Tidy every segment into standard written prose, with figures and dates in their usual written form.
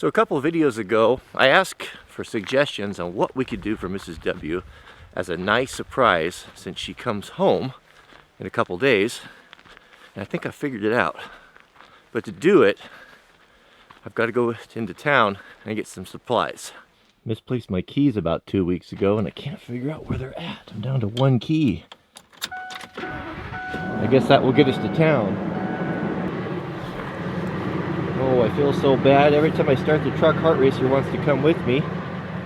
So a couple of videos ago, I asked for suggestions on what we could do for Mrs. W as a nice surprise since she comes home in a couple days. And I think I figured it out. But to do it, I've got to go into town and get some supplies. Misplaced my keys about 2 weeks ago and I can't figure out where they're at. I'm down to one key. I guess that will get us to town. Oh, I feel so bad. Every time I start the truck, Heart Racer wants to come with me.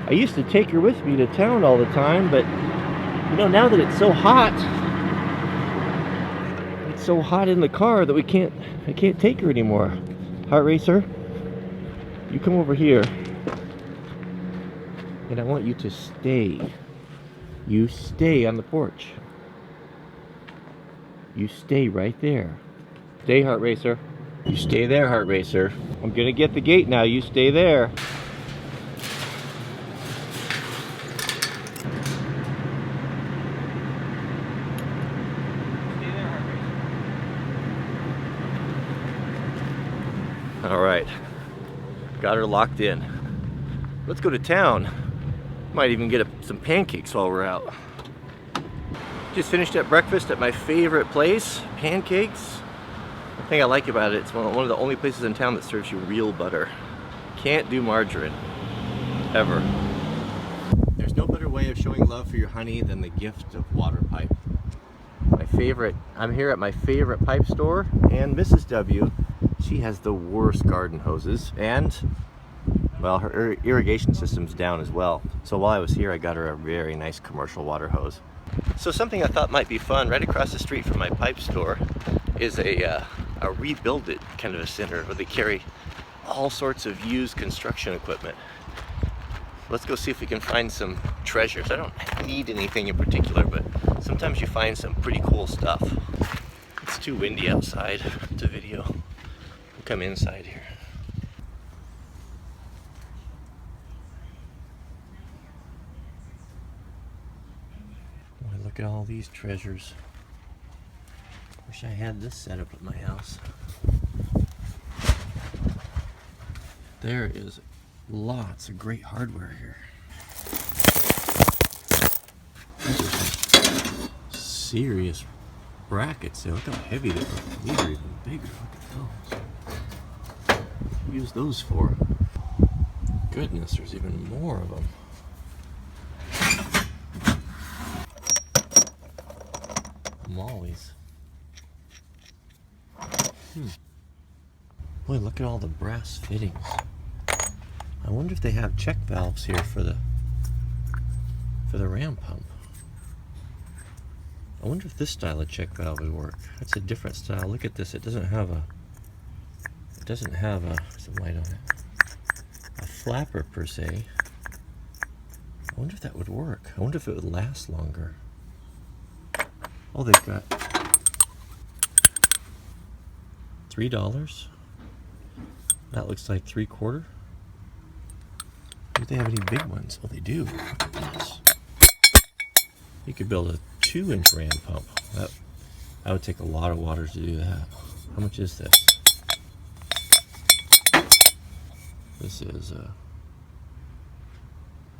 I used to take her with me to town all the time, but you know, now that it's so hot in the car that I can't take her anymore. Heart Racer, you come over here. And I want you to stay. You stay on the porch. You stay right there. Stay, Heart Racer. You stay there, Heart Racer. I'm gonna get the gate now. You stay there. Stay there, Heart Racer. All right. Got her locked in. Let's go to town. Might even get some pancakes while we're out. Just finished up breakfast at my favorite place, Pancakes. The thing I like about it, it's one of the only places in town that serves you real butter. Can't do margarine, ever. There's no better way of showing love for your honey than the gift of water pipe. My favorite, I'm here at my favorite pipe store, and Mrs. W, she has the worst garden hoses, and well, her irrigation system's down as well. So while I was here, I got her a very nice commercial water hose. So something I thought might be fun, right across the street from my pipe store is a rebuild it kind of a center where they carry all sorts of used construction equipment. Let's go see if we can find some treasures. I don't need anything in particular, but sometimes you find some pretty cool stuff. It's too windy outside to video. We'll come inside here. Look at all these treasures. Wish I had this set up at my house. There is lots of great hardware here. These are some serious brackets. Look how heavy they are. These are even bigger. Look at those. What do you use those for? Goodness, there's even more of them. Mollies. Boy, look at all the brass fittings. I wonder if they have check valves here for the ram pump. I wonder if this style of check valve would work. That's a different style. Look at this. It doesn't have a some light on it. A flapper per se. I wonder if that would work. I wonder if it would last longer. Oh, they've got $3. That looks like 3/4. Do they have any big ones? Oh, they do. Look at this. You could build a 2-inch ram pump. That would take a lot of water to do that. How much is this? This is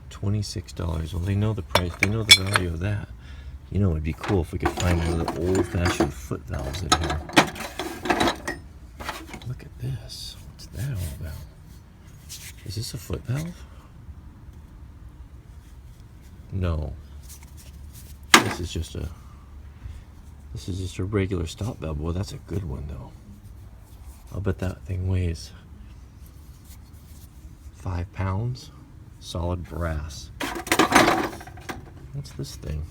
$26. Well, they know the price. They know the value of that. You know, it'd be cool if we could find one of the old-fashioned foot valves in here. Look at this. What's that all about? Is this a foot valve? No. This is just a regular stop valve. Well, that's a good one though. I'll bet that thing weighs 5 pounds. Solid brass. What's this thing?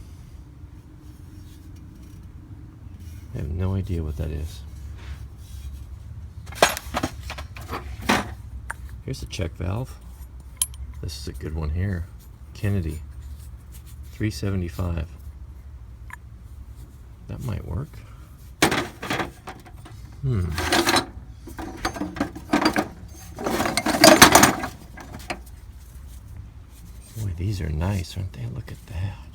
I have no idea what that is. Here's a check valve. This is a good one here. Kennedy. $3.75. That might work. Boy, these are nice, aren't they? Look at that.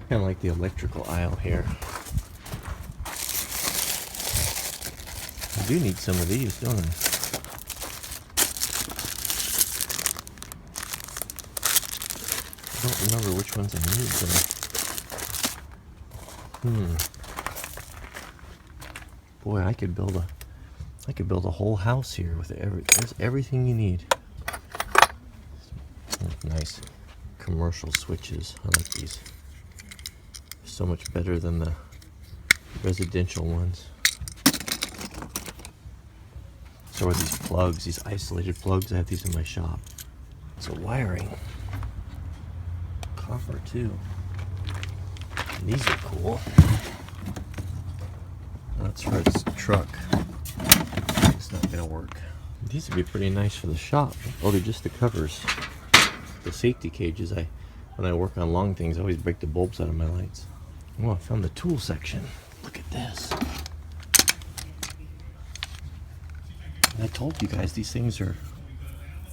Kind of like the electrical aisle here. do need some of these, don't I? I don't remember which ones I need though. Boy, I could build a whole house here with there's everything you need. Nice commercial switches. I like these. So much better than the residential ones. So are these plugs, these isolated plugs. I have these in my shop. So wiring. Copper too. And these are cool. That's for its truck. It's not gonna work. These would be pretty nice for the shop. Oh, they're just the covers. The safety cages. When I work on long things, I always break the bulbs out of my lights. Oh, I found the tool section. Look at this. And I told you guys these things are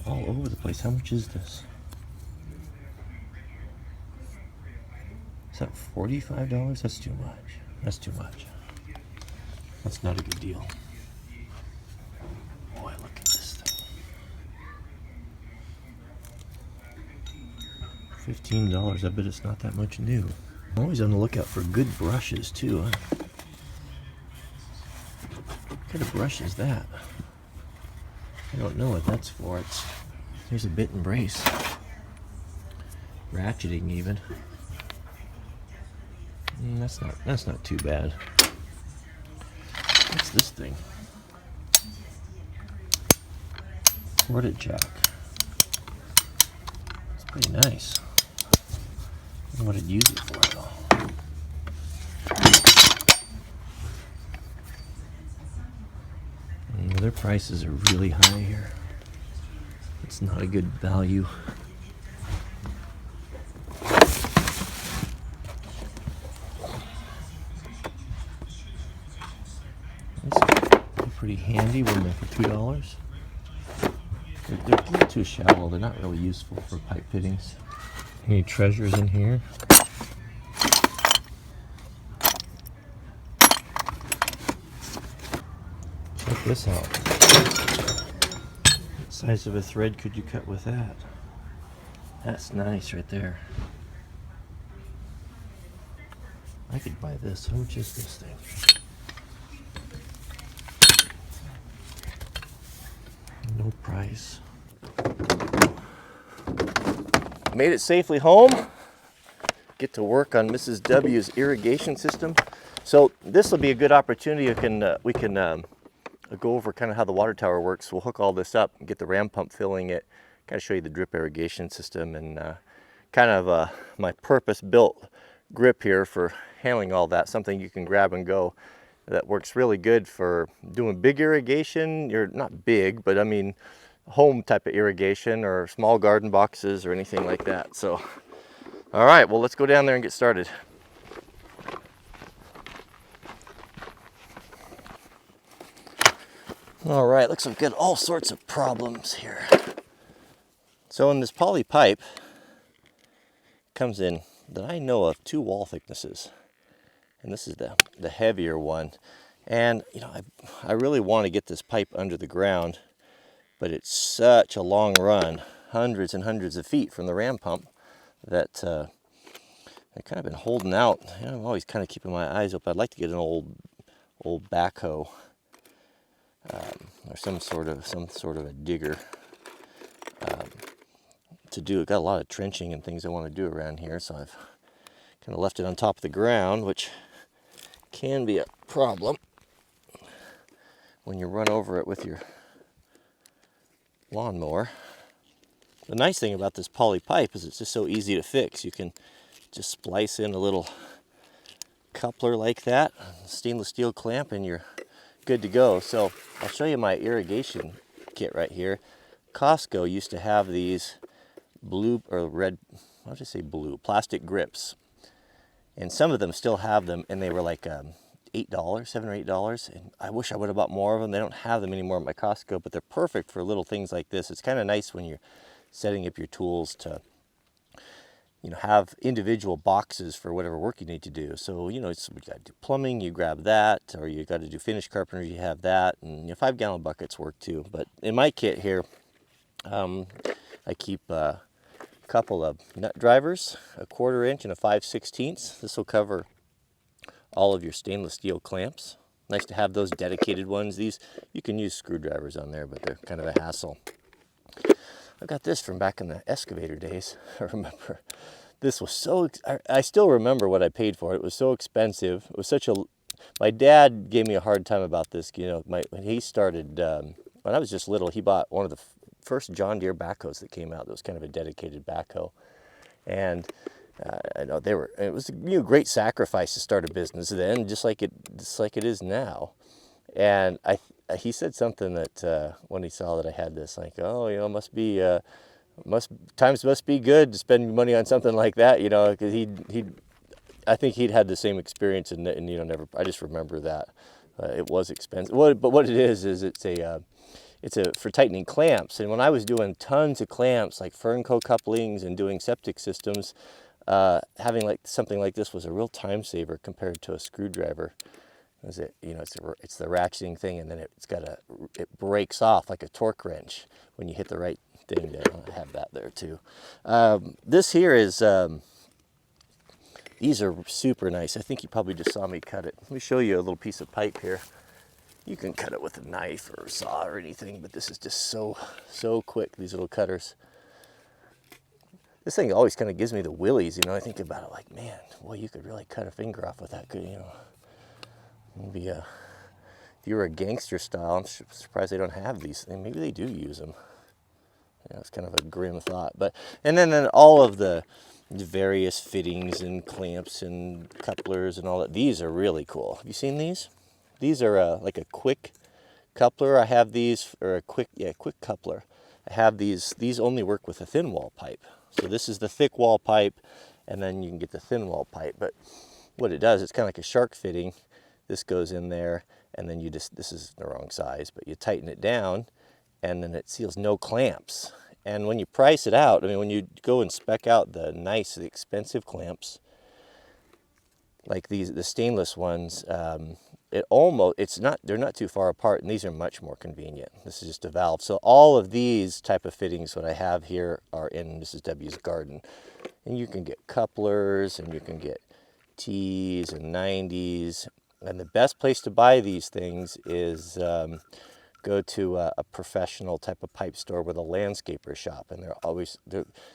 all over the place. How much is this? Is that $45? That's too much. That's too much. That's not a good deal. Boy, look at this thing. $15. I bet it's not that much new. I'm always on the lookout for good brushes too. Huh? What kind of brush is that? I don't know what that's for. There's a bit and brace. Ratcheting even. That's not too bad. What's this thing? Corded jack. It's pretty nice. I don't know what I'd use it for though. Their prices are really high here. It's not a good value. These are pretty handy when they're for $2. They're a little too shallow. They're not really useful for pipe fittings. Any treasures in here? Check this out. What size of a thread could you cut with that? That's nice right there. I could buy this. How much is this thing? No price. Made it safely home. Get to work on Mrs. W's irrigation system. So this will be a good opportunity. We can go over kind of how the water tower works. We'll hook all this up and get the ram pump filling it. Kind of show you the drip irrigation system and kind of my purpose-built grip here for handling all that. Something you can grab and go. That works really good for doing big irrigation. You're not big, but I mean home type of irrigation or small garden boxes or anything like that. So, all right, well, let's go down there and get started. All right, looks like we've got all sorts of problems here. So in this poly pipe comes in, that I know of, 2 wall thicknesses. And this is the heavier one. And you know, I really want to get this pipe under the ground, but it's such a long run, hundreds and hundreds of feet from the ram pump, that I've kind of been holding out. You know, I'm always kind of keeping my eyes open. I'd like to get an old backhoe or some sort of a digger to do. I've got a lot of trenching and things I want to do around here, so I've kind of left it on top of the ground, which can be a problem when you run over it with your lawnmower. The nice thing about this poly pipe is it's just so easy to fix. You can just splice in a little coupler like that, stainless steel clamp, and you're good to go. So I'll show you my irrigation kit right here. Costco used to have these blue or red, I'll just say blue, plastic grips. And some of them still have them, and they were like $8, $7 or $8. And I wish I would have bought more of them. They don't have them anymore at my Costco, but they're perfect for little things like this. It's kind of nice when you're setting up your tools to, have individual boxes for whatever work you need to do. So, you got to do plumbing, you grab that, or you got to do finish carpentry, you have that, and 5-gallon buckets work too. But in my kit here, I keep a couple of nut drivers, a 1/4 inch and a 5/16. This will cover all of your stainless steel clamps. Nice to have those dedicated ones. These, you can use screwdrivers on there, but they're kind of a hassle. I got this from back in the excavator days. I remember this was so, I still remember what I paid for it. It was so expensive. It was such a, my dad gave me a hard time about this. When he started, when I was just little, he bought one of the first John Deere backhoes that came out. That was kind of a dedicated backhoe. And I know it was a great sacrifice to start a business then, just like it is now. And he said something that when he saw that I had this, like, oh, times must be good to spend money on something like that, because I think he'd had the same experience, and never. I just remember that it was expensive. But what it is it's for tightening clamps. And when I was doing tons of clamps, like Fernco couplings and doing septic systems, having something like this was a real time saver compared to a screwdriver. It's the ratcheting thing, and then it breaks off like a torque wrench when you hit the right thing. I have that there too. This here is, these are super nice. I think you probably just saw me cut it. Let me show you a little piece of pipe here. You can cut it with a knife or a saw or anything, but this is just so quick, these little cutters. This thing always kind of gives me the willies, I think about it like, man, boy, you could really cut a finger off with that, Maybe if you were a gangster style, I'm surprised they don't have these things. Maybe they do use them. It's kind of a grim thought. And then all of the various fittings and clamps and couplers and all that. These are really cool. Have you seen these? These are like a quick coupler. I have these, or a quick coupler. I have these. These only work with a thin wall pipe. So this is the thick wall pipe, and then you can get the thin wall pipe. But what it does, it's kind of like a shark fitting. This goes in there, and then this is the wrong size, but you tighten it down, and then it seals no clamps. And when you price it out, when you go and spec out the expensive clamps, like the stainless ones, they're not too far apart, and these are much more convenient. This is just a valve. So all of these type of fittings, what I have here, are in Mrs. W's garden. And you can get couplers, and you can get T's and 90s. And the best place to buy these things is go to a professional type of pipe store with a landscaper shop, and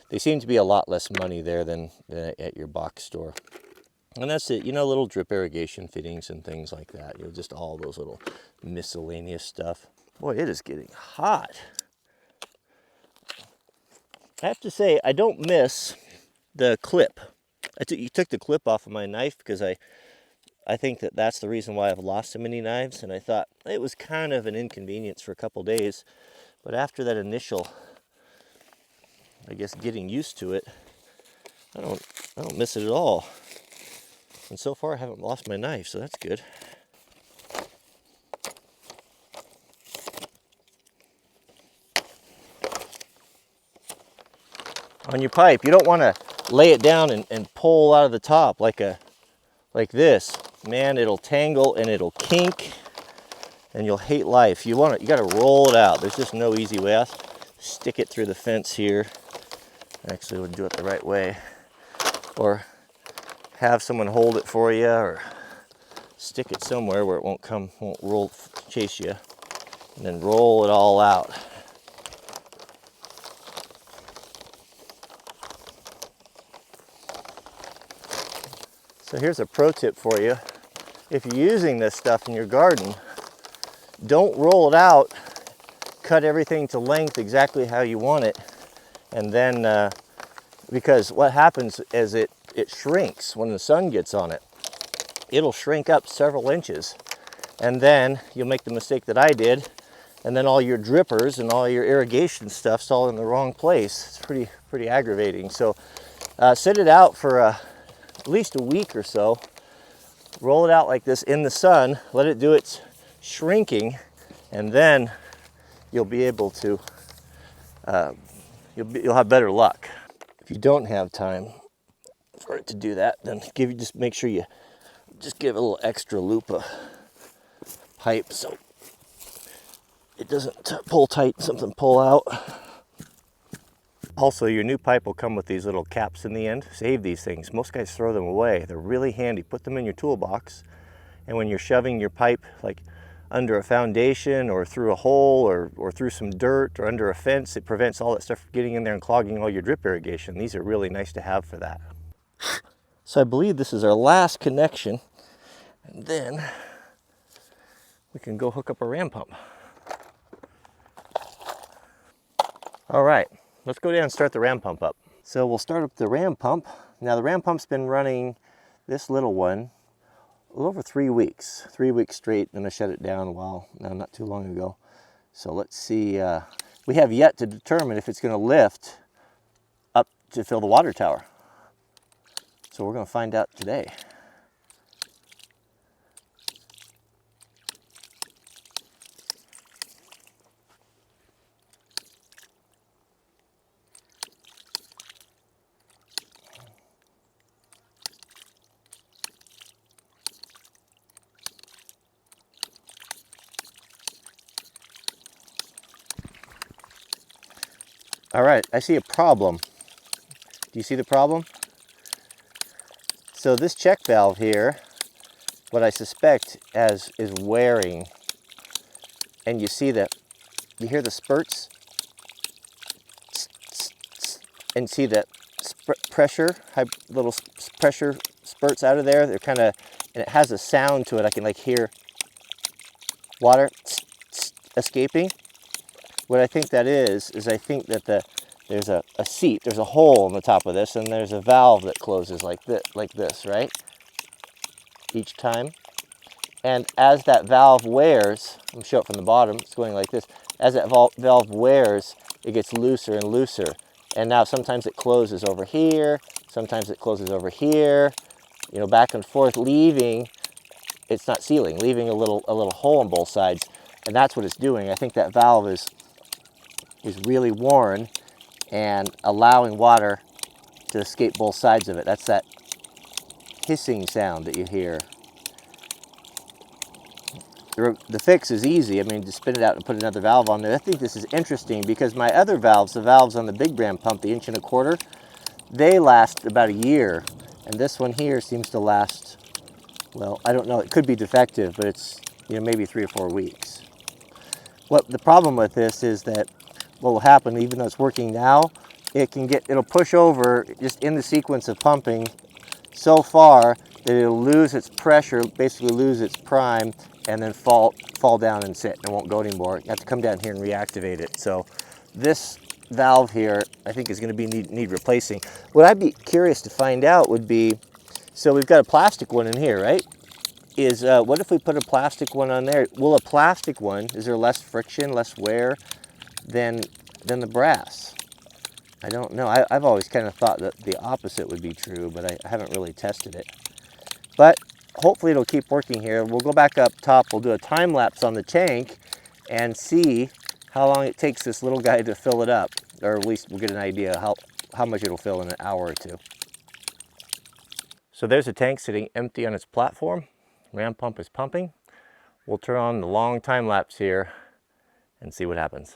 they seem to be a lot less money there than at your box store. And that's it, little drip irrigation fittings and things like that. Just all those little miscellaneous stuff. Boy, it is getting hot. I have to say, I don't miss the clip. You took the clip off of my knife because I think that's the reason why I've lost so many knives, and I thought it was kind of an inconvenience for a couple days, but after that initial, I guess, getting used to it, I don't miss it at all. And so far I haven't lost my knife, so that's good. On your pipe, you don't want to lay it down and pull out of the top like this. Man, it'll tangle and it'll kink, and you'll hate life. You got to roll it out. There's just no easy way. I'll stick it through the fence here. Actually, I would do it the right way, or have someone hold it for you, or stick it somewhere where it won't chase you, and then roll it all out. So here's a pro tip for you. If you're using this stuff in your garden, don't roll it out. Cut everything to length exactly how you want it. And then, because what happens is it shrinks when the sun gets on it. It'll shrink up several inches. And then you'll make the mistake that I did. And then all your drippers and all your irrigation stuff's all in the wrong place. It's pretty aggravating. So set it out for at least a week or so. Roll it out like this in the sun, let it do its shrinking, and then you'll be able to, you'll have better luck. If you don't have time for it to do that. Then just make sure you just give a little extra loop of pipe so it doesn't pull tight and something pull out. Also, your new pipe will come with these little caps in the end. Save these things. Most guys throw them away. They're really handy. Put them in your toolbox, and when you're shoving your pipe like under a foundation or through a hole or through some dirt or under a fence, it prevents all that stuff from getting in there and clogging all your drip irrigation. These are really nice to have for that. So I believe this is our last connection, and then we can go hook up a ram pump. All right, let's go down and start the ram pump up. So we'll start up the ram pump. Now the ram pump's been running, this little one, a little over 3 weeks. 3 weeks straight, then I shut it down a while, not too long ago. So let's see, we have yet to determine if it's gonna lift up to fill the water tower. So we're gonna find out today. All right, I see a problem. Do you see the problem? So this check valve here, what I suspect is wearing, and you see that, you hear the spurts, and see that pressure, little pressure spurts out of there. They're kind of, and it has a sound to it. I can like hear water escaping. What I think that is I think that there's a seat, there's a hole in the top of this, and there's a valve that closes like this, right? Each time. And as that valve wears, let me show it from the bottom, it's going like this. As that valve wears, it gets looser and looser. And now sometimes it closes over here, sometimes it closes over here, you know, back and forth, leaving, it's not sealing, leaving a little hole on both sides. And that's what it's doing. I think that valve is really worn and allowing water to escape both sides of it. That's that hissing sound that you hear. The fix is easy. I mean, just spin it out and put another valve on there. I think this is interesting because my other valves, the valves on the big ram pump, the 1.25 inch, they last about a year. And this one here seems to last, well, I don't know, it could be defective, but it's, you know, maybe 3 or 4 weeks. What the problem with this is that what will happen, even though it's working now, it'll push over just in the sequence of pumping so far that it'll lose its pressure, basically lose its prime, and then fall down and sit, and it won't go anymore. You have to come down here and reactivate it. So this valve here, I think, is going to need replacing. What I'd be curious to find out would be, so we've got a plastic one in here, right? What if we put a plastic one on there? Will a plastic one, is there less friction, less wear than the brass? I don't know. I've always kind of thought that the opposite would be true, but I haven't really tested it. But hopefully it'll keep working here. We'll go back up top, we'll do a time lapse on the tank and see how long it takes this little guy to fill it up, or at least we'll get an idea how much it'll fill in an hour or two. So there's a tank sitting empty on its platform. Ram pump is pumping. We'll turn on the long time lapse here and see what happens.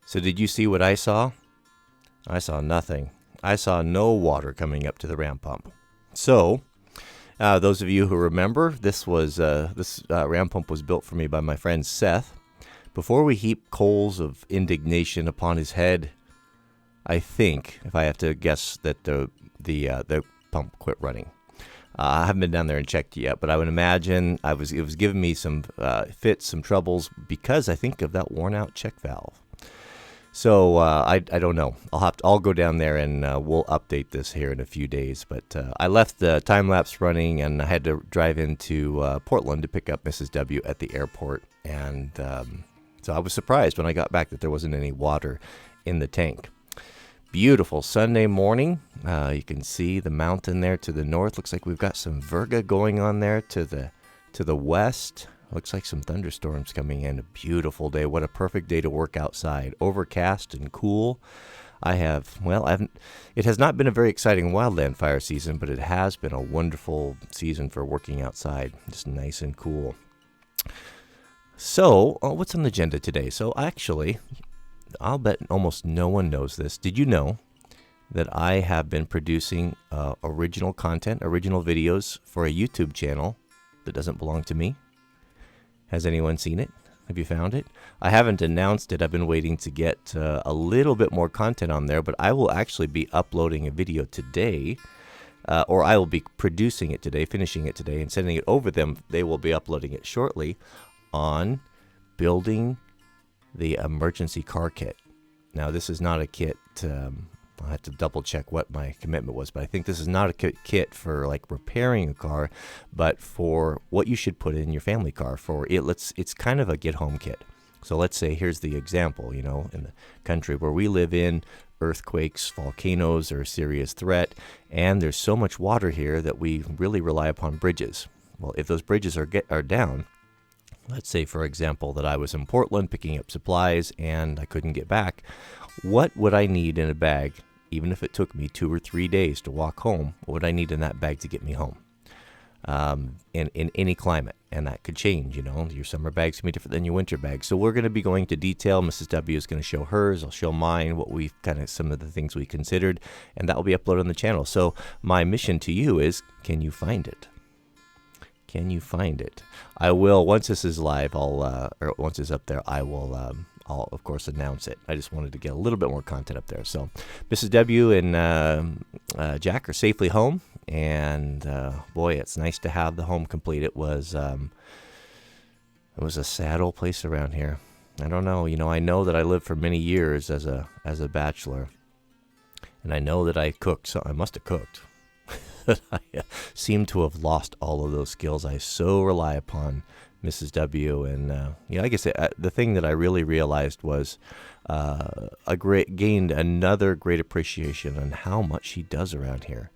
So did you see what I saw? I saw nothing. I saw no water coming up to the ram pump. So those of you who remember, this ram pump was built for me by my friend Seth. Before we heap coals of indignation upon his head, I think, if I have to guess, that the pump quit running. I haven't been down there and checked yet, but I would imagine it was giving me some fits, some troubles, because I think of that worn out check valve. So I don't know. I'll go down there and we'll update this here in a few days. But I left the time lapse running, and I had to drive into Portland to pick up Mrs. W at the airport. And so I was surprised when I got back that there wasn't any water in the tank. Beautiful Sunday morning. You can see the mountain there to the north. Looks like we've got some virga going on there to the west. Looks like some thunderstorms coming in. A beautiful day. What a perfect day to work outside. Overcast and cool. It has not been a very exciting wildland fire season, but it has been a wonderful season for working outside. Just nice and cool. So, what's on the agenda today? So, actually, I'll bet almost no one knows this. Did you know that I have been producing original content, original videos for a YouTube channel that doesn't belong to me? Has anyone seen it? Have you found it? I haven't announced it. I've been waiting to get a little bit more content on there, but I will actually be uploading a video today, or I will be producing it today, finishing it today, and sending it over them. They will be uploading it shortly on building the emergency car kit. Now, this is not a kit. I'll have to double check what my commitment was, but I think this is not a kit for like repairing a car, but for what you should put in your family car. It's kind of a get home kit. So let's say, here's the example, in the country where we live in, earthquakes, volcanoes are a serious threat, and there's so much water here that we really rely upon bridges. Well, if those bridges are down, let's say, for example, that I was in Portland picking up supplies and I couldn't get back. What would I need in a bag, even if it took me 2 or 3 days to walk home? What would I need in that bag to get me home? In any climate, and that could change. Your summer bags can be different than your winter bags. So we're going to be going to detail. Mrs. W is going to show hers. I'll show mine. Some of the things we considered, and that will be uploaded on the channel. So my mission to you is, can you find it? Can you find it? I will, once this is live, or once it's up there, I'll of course announce it. I just wanted to get a little bit more content up there. So Mrs. W and Jack are safely home, and boy, it's nice to have the home complete. It was a sad old place around here. I don't know. I know that I lived for many years as a bachelor, and I know that I cooked. So I must have cooked. I seem to have lost all of those skills. I so rely upon Mrs. W. And I guess the thing that I really realized was gained another great appreciation on how much she does around here.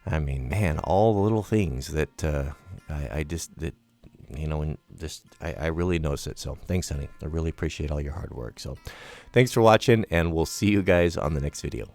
I mean, man, all the little things that I really notice it. So thanks, honey. I really appreciate all your hard work. So thanks for watching, and we'll see you guys on the next video.